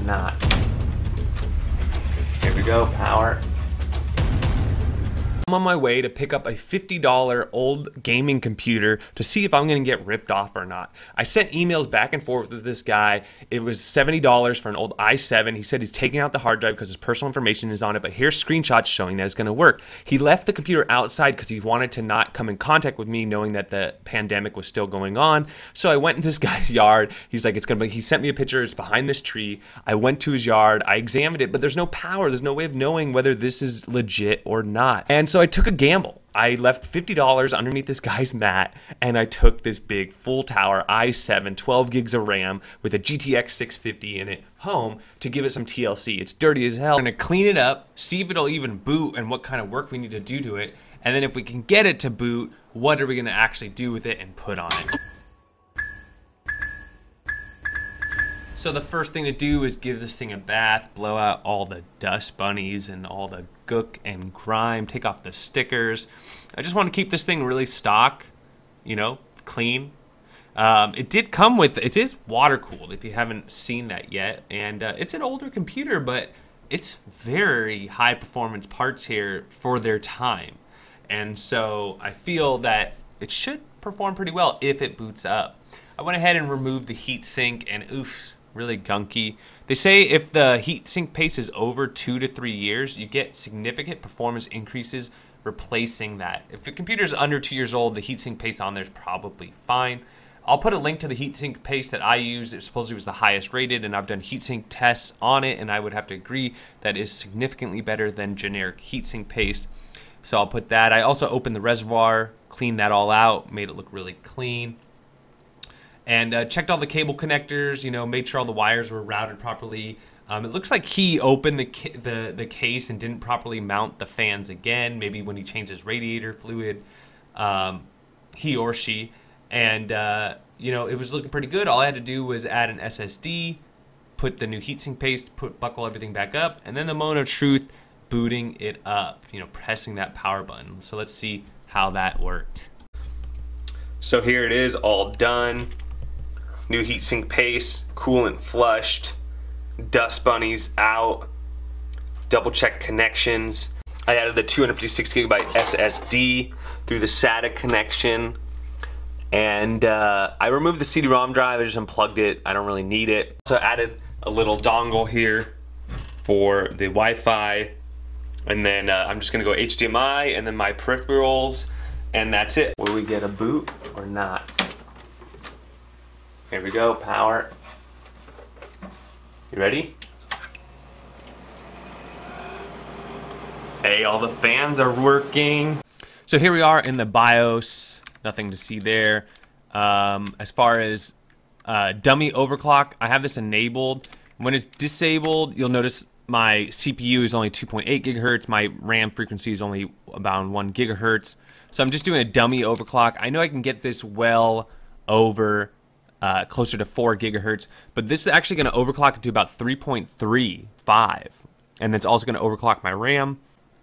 not. Here we go, power. I'm on my way to pick up a $50 old gaming computer to see if I'm gonna get ripped off or not. I sent emails back and forth with this guy. It was $70 for an old i7. He said he's taking out the hard drive because his personal information is on it, but here's screenshots showing that it's gonna work. He left the computer outside because he wanted to not come in contact with me, knowing that the pandemic was still going on. So I went into this guy's yard. He's like, he sent me a picture, it's behind this tree. I went to his yard, I examined it, but there's no power. There's no way of knowing whether this is legit or not. And so I took a gamble. I left $50 underneath this guy's mat, and I took this big full tower i7, 12 gigs of RAM with a GTX 650 in it home to give it some TLC. It's dirty as hell. I'm gonna clean it up, see if it'll even boot and what kind of work we need to do to it. And then if we can get it to boot, what are we gonna actually do with it and put on it? So the first thing to do is give this thing a bath, blow out all the dust bunnies and all the gook and grime, take off the stickers. I just want to keep this thing really stock, you know, clean. It did come with, it is water cooled if you haven't seen that yet. And it's an older computer, but it's very high performance parts here for their time. And so I feel that it should perform pretty well if it boots up. I went ahead and removed the heatsink, and oof, really gunky. They say if the heatsink pace is over 2 to 3 years, you get significant performance increases replacing that. If your computer is under 2 years old, the heatsink pace on there is probably fine. I'll put a link to the heatsink paste that I used. It supposedly was the highest rated, and I've done heatsink tests on it, and I would have to agree that is significantly better than generic heatsink paste. So I'll put that. I also opened the reservoir, cleaned that all out, made it look really clean. And checked all the cable connectors, you know, made sure all the wires were routed properly. It looks like he opened the case and didn't properly mount the fans again, maybe when he changed his radiator fluid, he or she. And, you know, it was looking pretty good. All I had to do was add an SSD, put the new heatsink paste, buckle everything back up, and then the moment of truth, booting it up, you know, pressing that power button. So let's see how that worked. So here it is, all done. New heatsink paste, coolant flushed, dust bunnies out, double check connections. I added the 256 gigabyte SSD through the SATA connection, and I removed the CD-ROM drive. I just unplugged it. I don't really need it. So I added a little dongle here for the Wi-Fi, and then I'm just gonna go HDMI and then my peripherals, and that's it. Will we get a boot or not? Here we go, power. You ready? Hey, all the fans are working. So here we are in the BIOS. Nothing to see there. As far as dummy overclock, I have this enabled. When it's disabled, you'll notice my CPU is only 2.8 gigahertz. My RAM frequency is only about 1 gigahertz. So I'm just doing a dummy overclock. I know I can get this well over closer to 4 gigahertz, but this is actually going to overclock to about 3.35, and that's also going to overclock my RAM.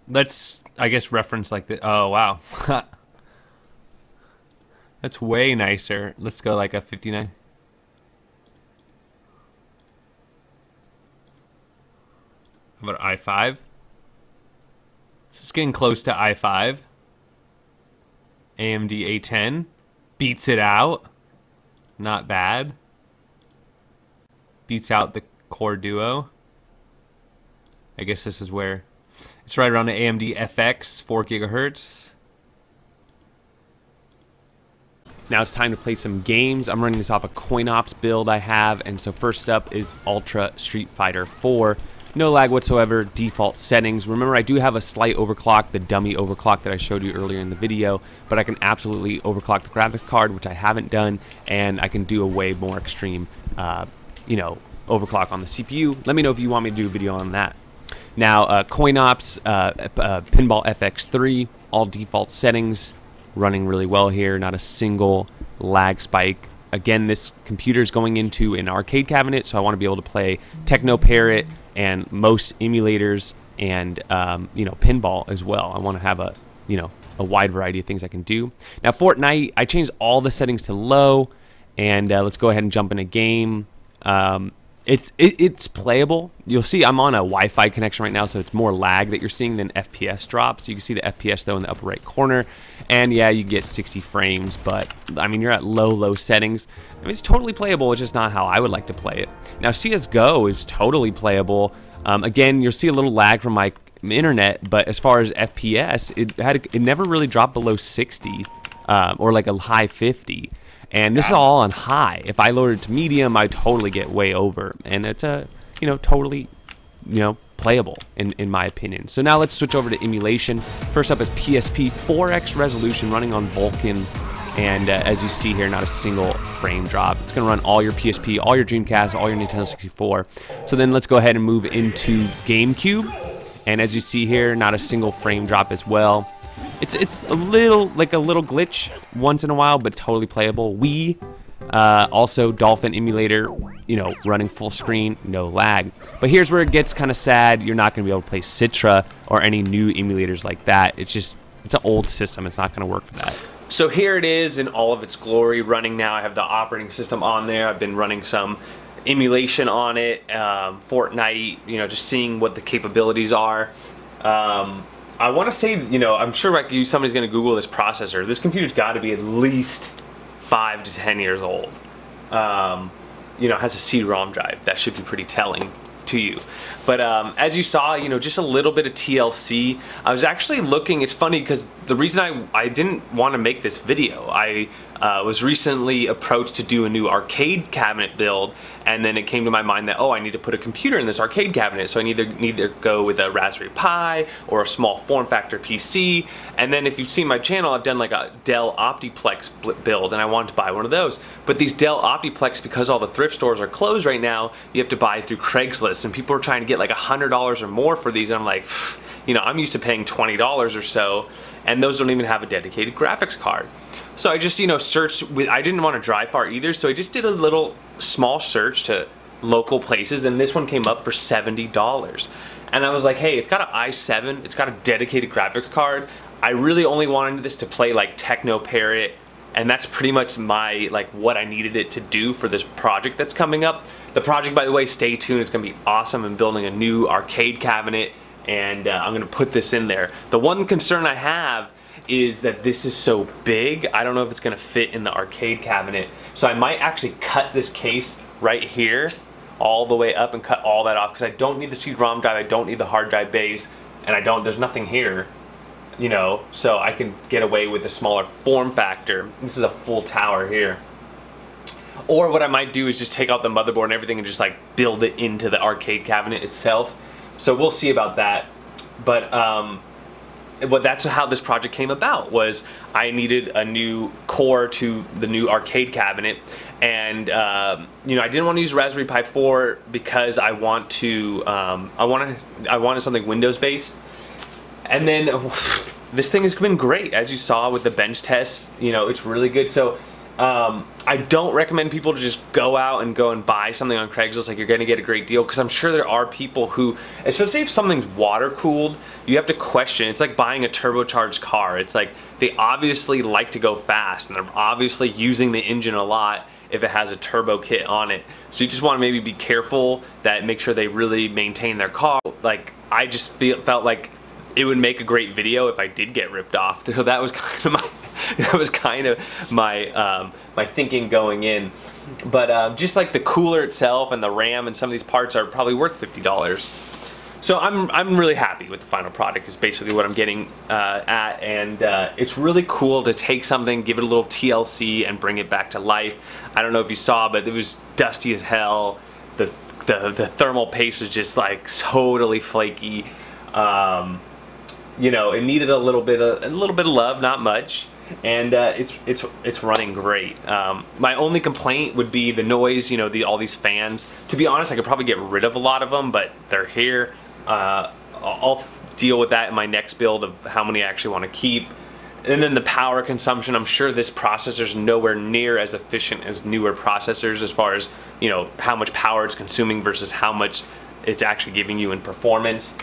Let's, I guess, reference like the, oh wow, that's way nicer. Let's go like a 59. How about i5? So it's getting close to i5. AMD A10 beats it out. Not bad. Beats out the Core Duo. I guess this is where it's right around the AMD FX 4 gigahertz. Now it's time to play some games. I'm running this off a CoinOps build I have, and so first up is Ultra Street Fighter 4. No lag whatsoever, default settings. Remember, I do have a slight overclock, the dummy overclock that I showed you earlier in the video, but I can absolutely overclock the graphics card, which I haven't done, and I can do a way more extreme, you know, overclock on the CPU. Let me know if you want me to do a video on that. Now, CoinOps, Pinball FX3, all default settings, running really well here, not a single lag spike. Again, this computer is going into an arcade cabinet, so I want to be able to play Techno Parrot and most emulators and you know, pinball as well. I want to have a, you know, a wide variety of things I can do. Now Fortnite, I changed all the settings to low, and let's go ahead and jump in a game. It's playable. You'll see I'm on a Wi-Fi connection right now, so it's more lag that you're seeing than FPS drops. You can see the FPS though in the upper right corner, and yeah, you get 60 frames, but I mean you're at low settings. I mean it's totally playable. It's just not how I would like to play it. Now CS:GO is totally playable. Again, you'll see a little lag from my internet, but as far as FPS, it never really dropped below 60 or like a high 50. And this is all on high. If I lower it to medium, I totally get way over. And it's totally, playable in my opinion. So now let's switch over to emulation. First up is PSP 4X resolution running on Vulkan. And as you see here, not a single frame drop. It's going to run all your PSP, all your Dreamcast, all your Nintendo 64. So then let's go ahead and move into GameCube. And as you see here, not a single frame drop as well. It's a little glitch once in a while, but totally playable. Wii, also Dolphin emulator, running full screen, no lag. But here's where it gets kind of sad. You're not going to be able to play Citra or any new emulators like that. It's an old system. It's not going to work for that. So here it is in all of its glory running now. I have the operating system on there. I've been running some emulation on it, Fortnite, just seeing what the capabilities are. I want to say, I'm sure somebody's going to Google this processor. This computer's got to be at least 5 to 10 years old. It has a CD-ROM drive. That should be pretty telling to you. But as you saw, just a little bit of TLC. I was actually looking, it's funny because the reason I didn't want to make this video, I was recently approached to do a new arcade cabinet build, and then it came to my mind that, I need to put a computer in this arcade cabinet, so I need to go with a Raspberry Pi or a small form factor PC. And then if you've seen my channel, I've done like a Dell Optiplex build, and I wanted to buy one of those. But these Dell Optiplex, because all the thrift stores are closed right now, you have to buy through Craigslist, and people are trying to get like $100 or more for these, and I'm like, I'm used to paying $20 or so, and those don't even have a dedicated graphics card. So I just, searched I didn't want to drive far either, so I just did a little small search to local places, and this one came up for $70. And I was like, hey, it's got an i7, it's got a dedicated graphics card. I really only wanted this to play like Techno Parrot, and that's pretty much my, what I needed it to do for this project that's coming up. The project, by the way, stay tuned, it's gonna be awesome. I'm building a new arcade cabinet, and I'm gonna put this in there. The one concern I have is that this is so big, I don't know if it's gonna fit in the arcade cabinet. So I might actually cut this case right here all the way up and cut all that off, because I don't need the CD-ROM drive, I don't need the hard drive base, and there's nothing here, so I can get away with a smaller form factor. This is a full tower here. Or what I might do is just take out the motherboard and everything and just build it into the arcade cabinet itself. So we'll see about that. But that's how this project came about, was I needed a new core to the new arcade cabinet, and I didn't want to use Raspberry Pi 4 because I wanted something Windows based. And then this thing has been great, as you saw with the bench test. It's really good. So I don't recommend people to just go out and buy something on Craigslist like you're going to get a great deal, because I'm sure there are people who, especially if something's water cooled, you have to question. It's like buying a turbocharged car. It's like they obviously like to go fast, and they're obviously using the engine a lot if it has a turbo kit on it. So you just want to maybe be careful that, make sure they really maintain their car. I just felt like it would make a great video if I did get ripped off. So that was kind of my my thinking going in. But just the cooler itself and the RAM and some of these parts are probably worth $50. So I'm really happy with the final product, is basically what I'm getting at, and it's really cool to take something, give it a little TLC, and bring it back to life. I don't know if you saw, but it was dusty as hell. The thermal paste was just totally flaky. It needed a little bit of love, not much, and it's running great. My only complaint would be the noise. All these fans. To be honest, I could probably get rid of a lot of them, but they're here. I'll deal with that in my next build of how many I actually want to keep. And then the power consumption, I'm sure this processor's nowhere near as efficient as newer processors as far as how much power it's consuming versus how much it's actually giving you in performance.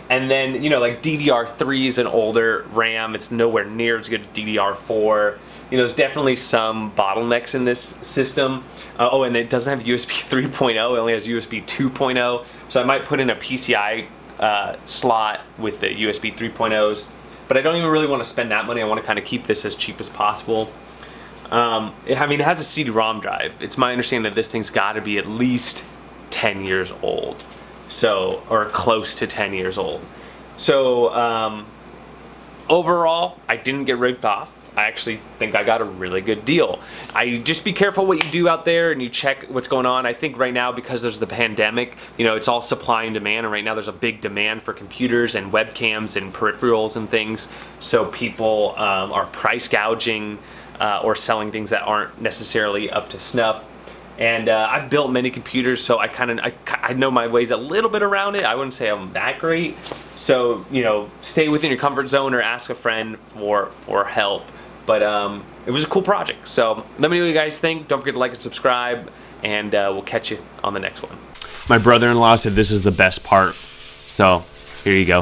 And then, you know, like DDR3 is an older RAM. It's nowhere near as good as DDR4. You know, there's definitely some bottlenecks in this system. Oh, and it doesn't have USB 3.0. It only has USB 2.0. So I might put in a PCI slot with the USB 3.0s. But I don't even really want to spend that money. I want to kind of keep this as cheap as possible. I mean, it has a CD-ROM drive. It's my understanding that this thing's got to be at least 10 years old. So, or close to 10 years old. So, overall, I didn't get ripped off. I actually think I got a really good deal. Just be careful what you do out there and you check what's going on. I think right now, because there's the pandemic, you know, it's all supply and demand, and right now there's a big demand for computers and webcams and peripherals and things. So people are price gouging or selling things that aren't necessarily up to snuff. And I've built many computers, so I know my ways a little bit around it. I wouldn't say I'm that great. So, you know, stay within your comfort zone or ask a friend for help. But it was a cool project. So let me know what you guys think. Don't forget to like and subscribe, and we'll catch you on the next one. My brother-in-law said this is the best part. So here you go.